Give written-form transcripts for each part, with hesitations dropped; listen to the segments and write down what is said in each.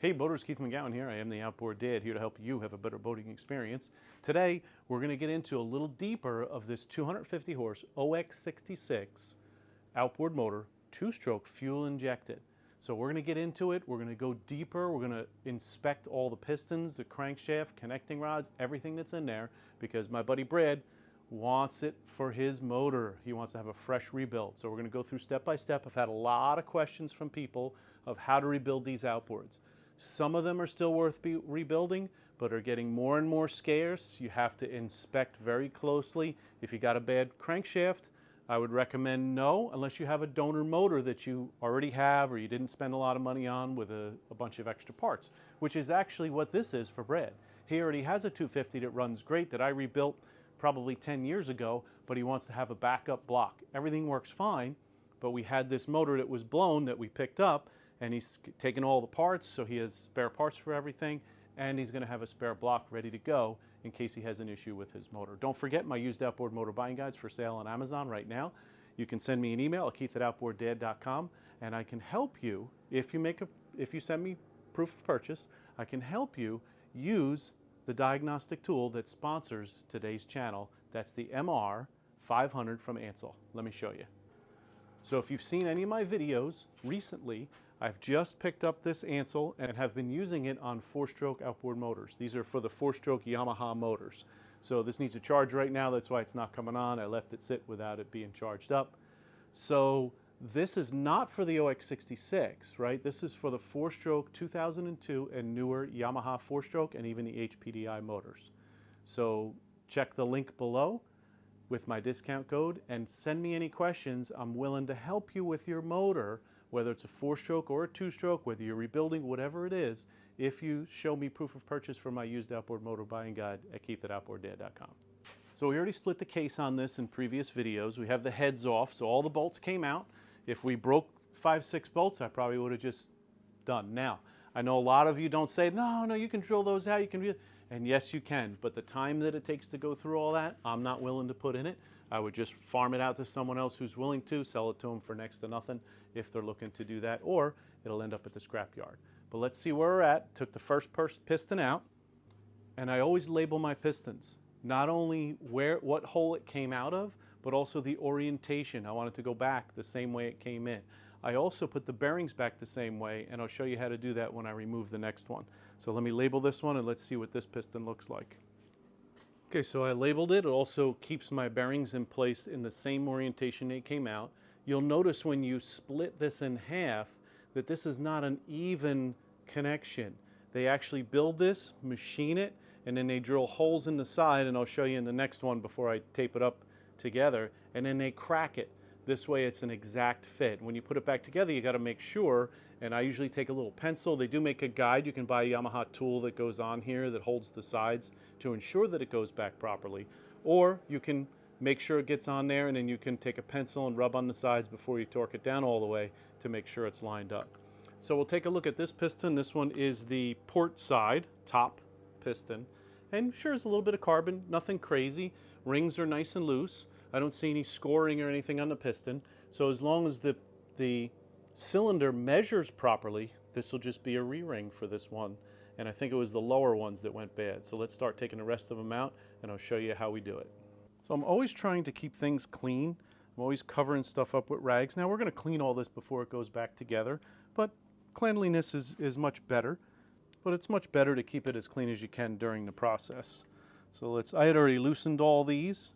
Hey boaters, Keith McGowan here. I am the Outboard Dad, here to help you have a better boating experience. Today, we're going to get into a little deeper of this 250 horse OX66 outboard motor, two-stroke fuel injected. So we're going to get into it. We're going to go deeper. We're going to inspect all the pistons, the crankshaft, connecting rods, everything that's in there, because my buddy Brad wants it for his motor. He wants to have a fresh rebuild. So we're going to go through step by step. I've had a lot of questions from people of how to rebuild these outboards. Some of them are still worth rebuilding, but are getting more and more scarce. You have to inspect very closely. If you got a bad crankshaft, I would recommend no, unless you have a donor motor that you already have or you didn't spend a lot of money on with a bunch of extra parts, which is actually what this is for Brad. He already has a 250 that runs great that I rebuilt probably 10 years ago, but he wants to have a backup block. Everything works fine, but we had this motor that was blown that we picked up, and he's taken all the parts, so he has spare parts for everything, and he's going to have a spare block ready to go in case he has an issue with his motor. Don't forget my used outboard motor buying guides for sale on Amazon right now. You can send me an email at keith@outboarddad.com, and I can help you if you send me proof of purchase. I can help you use the diagnostic tool that sponsors today's channel. That's the MR500 from Ansell. Let me show you. So if you've seen any of my videos recently, I've just picked up this Ansell and have been using it on 4-stroke outboard motors. These are for the 4-stroke Yamaha motors. So this needs a charge right now, that's why it's not coming on. I left it sit without it being charged up. So this is not for the OX66, right? This is for the 4-stroke 2002 and newer Yamaha 4-stroke and even the HPDI motors. So check the link below with my discount code and send me any questions. I'm willing to help you with your motor, whether it's a 4-stroke or a 2-stroke, whether you're rebuilding, whatever it is, if you show me proof of purchase for my used outboard motor buying guide at keith@outboarddad.com. So we already split the case on this in previous videos. We have the heads off, so all the bolts came out. If we broke 5-6 bolts, I probably would have just done. Now, I know a lot of you don't say, no, you can drill those out, and yes, you can, but the time that it takes to go through all that, I'm not willing to put in it. I would just farm it out to someone else who's willing to, sell it to them for next to nothing if they're looking to do that, or it'll end up at the scrap yard. But let's see where we're at. Took the first piston out, and I always label my pistons, not only what hole it came out of, but also the orientation. I want it to go back the same way it came in. I also put the bearings back the same way, and I'll show you how to do that when I remove the next one. So let me label this one, and let's see what this piston looks like. Okay, so I labeled it. It also keeps my bearings in place in the same orientation they came out. You'll notice when you split this in half that this is not an even connection. They actually build this, machine it, and then they drill holes in the side, and I'll show you in the next one before I tape it up together, and then they crack it. This way it's an exact fit. When you put it back together, you got to make sure, and I usually take a little pencil. They do make a guide. You can buy a Yamaha tool that goes on here that holds the sides to ensure that it goes back properly. Or you can make sure it gets on there, and then you can take a pencil and rub on the sides before you torque it down all the way to make sure it's lined up. So we'll take a look at this piston. This one is the port side, top piston. And sure, there's a little bit of carbon, nothing crazy. Rings are nice and loose. I don't see any scoring or anything on the piston. So as long as the cylinder measures properly, this will just be a re-ring for this one. And I think it was the lower ones that went bad. So let's start taking the rest of them out, and I'll show you how we do it. So I'm always trying to keep things clean. I'm always covering stuff up with rags. Now we're going to clean all this before it goes back together, but cleanliness is much better. But it's much better to keep it as clean as you can during the process. So I had already loosened all these.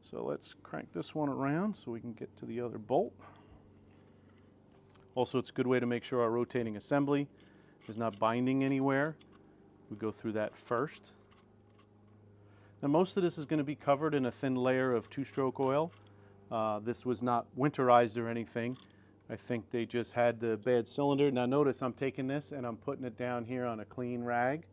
So let's crank this one around so we can get to the other bolt. Also, it's a good way to make sure our rotating assembly is not binding anywhere. We go through that first. Now most of this is going to be covered in a thin layer of 2-stroke oil. This was not winterized or anything. I think they just had the bad cylinder. Now notice I'm taking this and I'm putting it down here on a clean rag,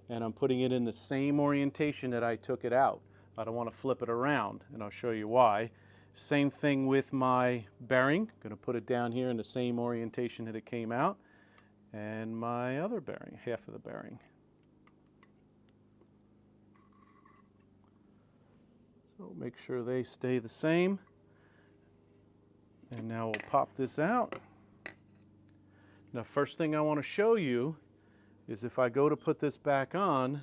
and I'm putting it in the same orientation that I took it out. I don't want to flip it around, and I'll show you why. Same thing with my bearing. Going to put it down here in the same orientation that it came out. And my other bearing, half of the bearing. So make sure they stay the same. And now we'll pop this out. Now first thing I want to show you is if I go to put this back on,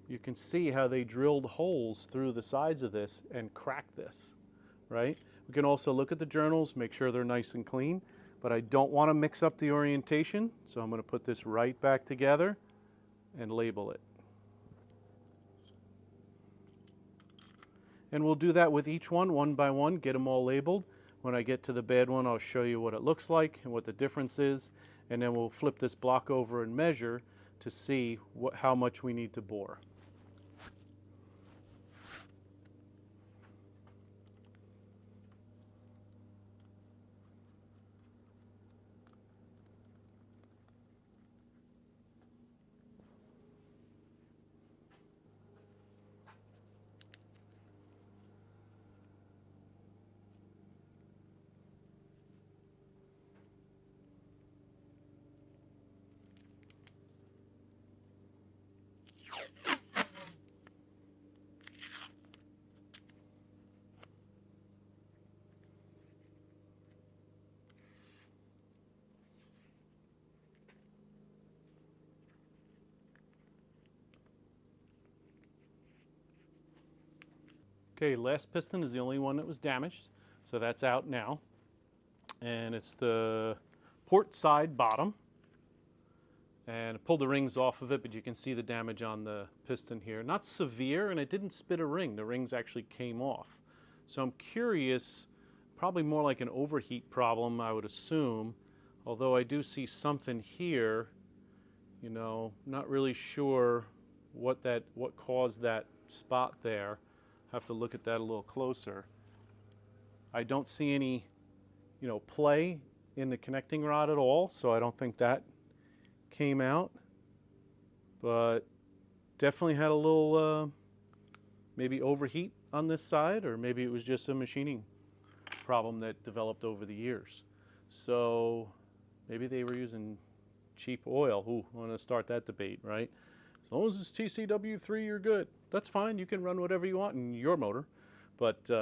you can see how they drilled holes through the sides of this and cracked this, right? We can also look at the journals, make sure they're nice and clean, but I don't want to mix up the orientation, so I'm going to put this right back together and label it. And we'll do that with each one by one, get them all labeled. When I get to the bad one, I'll show you what it looks like and what the difference is, and then we'll flip this block over and measure to see how much we need to bore. Okay, last piston is the only one that was damaged, so that's out now. And it's the port side bottom. And I pulled the rings off of it, but you can see the damage on the piston here. Not severe, and it didn't spit a ring. The rings actually came off. So I'm curious, probably more like an overheat problem, I would assume. Although I do see something here, you know, not really sure what caused that spot there. Have to look at that a little closer. I don't see any, you know, play in the connecting rod at all, so I don't think that came out. But definitely had a little maybe overheat on this side, or maybe it was just a machining problem that developed over the years. So maybe they were using cheap oil. Ooh, I want to start that debate, right? As long as it's TCW3, you're good. That's fine. You can run whatever you want in your motor. But there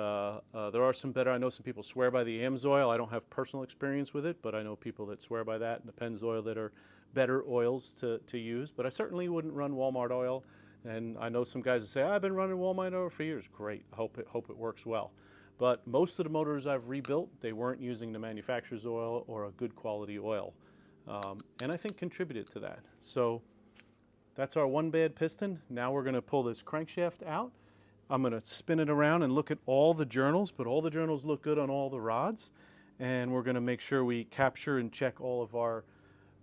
are some better. I know some people swear by the AMSOIL. I don't have personal experience with it, but I know people that swear by that, and the Pennzoil that are better oils to use. But I certainly wouldn't run Walmart oil. And I know some guys that say, I've been running Walmart oil for years. Great. I hope it works well. But most of the motors I've rebuilt, they weren't using the manufacturer's oil or a good quality oil. And I think contributed to that. So that's our one bad piston. Now we're going to pull this crankshaft out. I'm going to spin it around and look at all the journals, but all the journals look good on all the rods. And we're going to make sure we capture and check all of our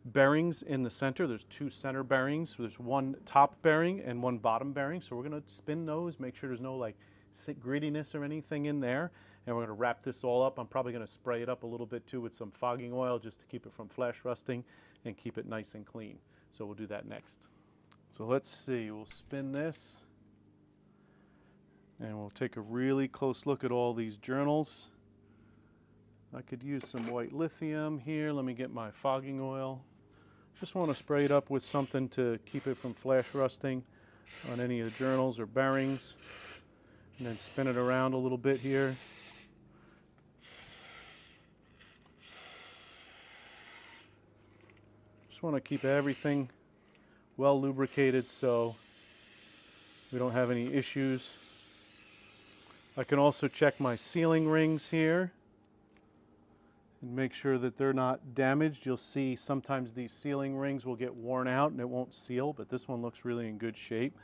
bearings in the center. There's two center bearings. So there's one top bearing and one bottom bearing. So we're going to spin those, make sure there's no like grittiness or anything in there. And we're going to wrap this all up. I'm probably going to spray it up a little bit too with some fogging oil just to keep it from flash rusting and keep it nice and clean. So we'll do that next. So let's see, we'll spin this and we'll take a really close look at all these journals. I could use some white lithium here. Let me get my fogging oil. Just want to spray it up with something to keep it from flash rusting on any of the journals or bearings. And then spin it around a little bit here. Just want to keep everything well lubricated so we don't have any issues. I can also check my sealing rings here and make sure that they're not damaged. You'll see sometimes these sealing rings will get worn out and it won't seal, but this one looks really in good shape.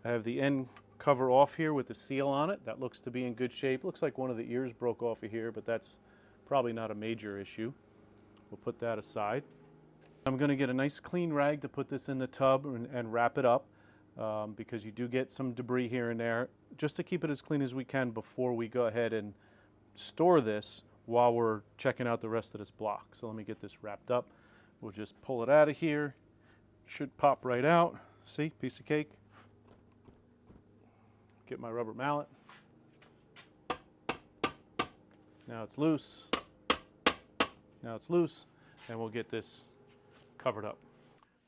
I have the end cover off here with the seal on it. That looks to be in good shape. Looks like one of the ears broke off of here, but that's probably not a major issue. We'll put that aside. I'm going to get a nice clean rag to put this in the tub and wrap it up because you do get some debris here and there, just to keep it as clean as we can before we go ahead and store this while we're checking out the rest of this block. So let me get this wrapped up. We'll just pull it out of here. Should pop right out. See, piece of cake. Get my rubber mallet. Now it's loose. Now it's loose, and we'll get this covered up.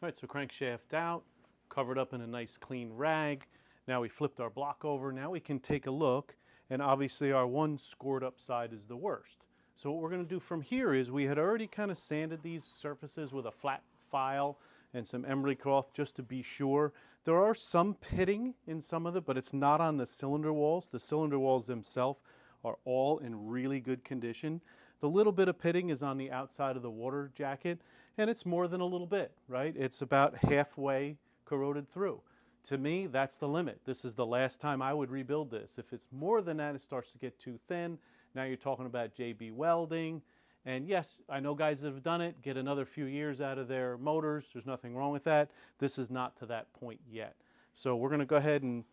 All right, so crankshaft out, covered up in a nice clean rag. Now we flipped our block over. Now we can take a look, and obviously our one scored up side is the worst. So what we're going to do from here is we had already kind of sanded these surfaces with a flat file and some emery cloth just to be sure. There are some pitting in some of it, but it's not on the cylinder walls. The cylinder walls themselves are all in really good condition. The little bit of pitting is on the outside of the water jacket, and it's more than a little bit, right? It's about halfway corroded through. To me, that's the limit. This is the last time I would rebuild this. If it's more than that, it starts to get too thin. Now you're talking about JB welding. And yes, I know guys that have done it, get another few years out of their motors. There's nothing wrong with that. This is not to that point yet. So we're going to go ahead and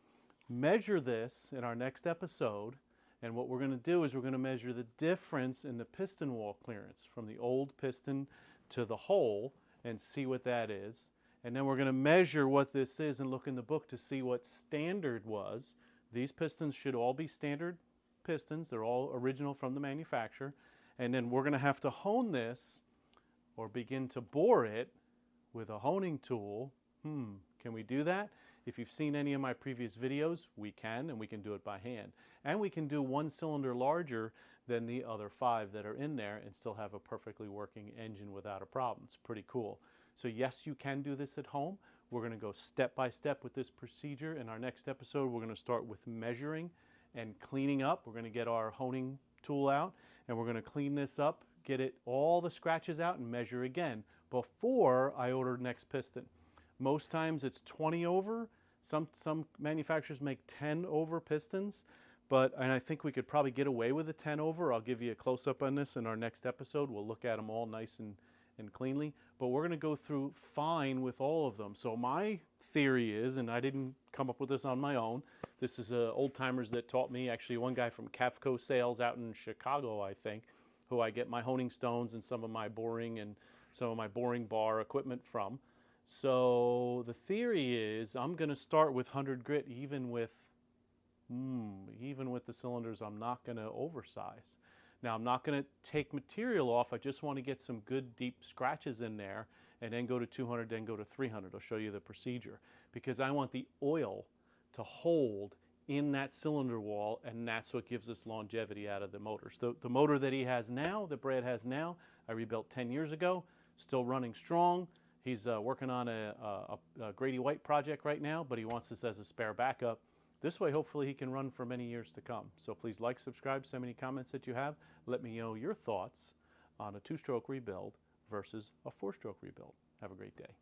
measure this in our next episode. And what we're going to do is we're going to measure the difference in the piston wall clearance from the old piston to the hole and see what that is. And then we're going to measure what this is and look in the book to see what standard was. These pistons should all be standard pistons. They're all original from the manufacturer. And then we're going to have to hone this or begin to bore it with a honing tool. Can we do that? If you've seen any of my previous videos, we can, and we can do it by hand. And we can do one cylinder larger than the other 5 that are in there and still have a perfectly working engine without a problem. It's pretty cool. So yes, you can do this at home. We're going to go step by step with this procedure. In our next episode, we're going to start with measuring and cleaning up. We're going to get our honing tool out, and we're going to clean this up, get it all the scratches out, and measure again before I order next piston. Most times it's 20 over. Some manufacturers make 10 over pistons, and I think we could probably get away with a 10 over. I'll give you a close-up on this in our next episode. We'll look at them all nice and cleanly, but we're going to go through fine with all of them. So my theory is, and I didn't come up with this on my own, this is old timers that taught me, actually one guy from Cavco Sales out in Chicago, I think, who I get my honing stones and some of my boring and some of my boring bar equipment from. So the theory is I'm going to start with 100 grit even with the cylinders I'm not going to oversize. Now I'm not going to take material off. I just want to get some good deep scratches in there and then go to 200, then go to 300. I'll show you the procedure because I want the oil to hold in that cylinder wall, and that's what gives us longevity out of the motors. The motor that he has now, that Brad has now, I rebuilt 10 years ago, still running strong. He's working on a Grady White project right now, but he wants this as a spare backup. This way, hopefully, he can run for many years to come. So please like, subscribe, send me any comments that you have. Let me know your thoughts on a 2-stroke rebuild versus a 4-stroke rebuild. Have a great day.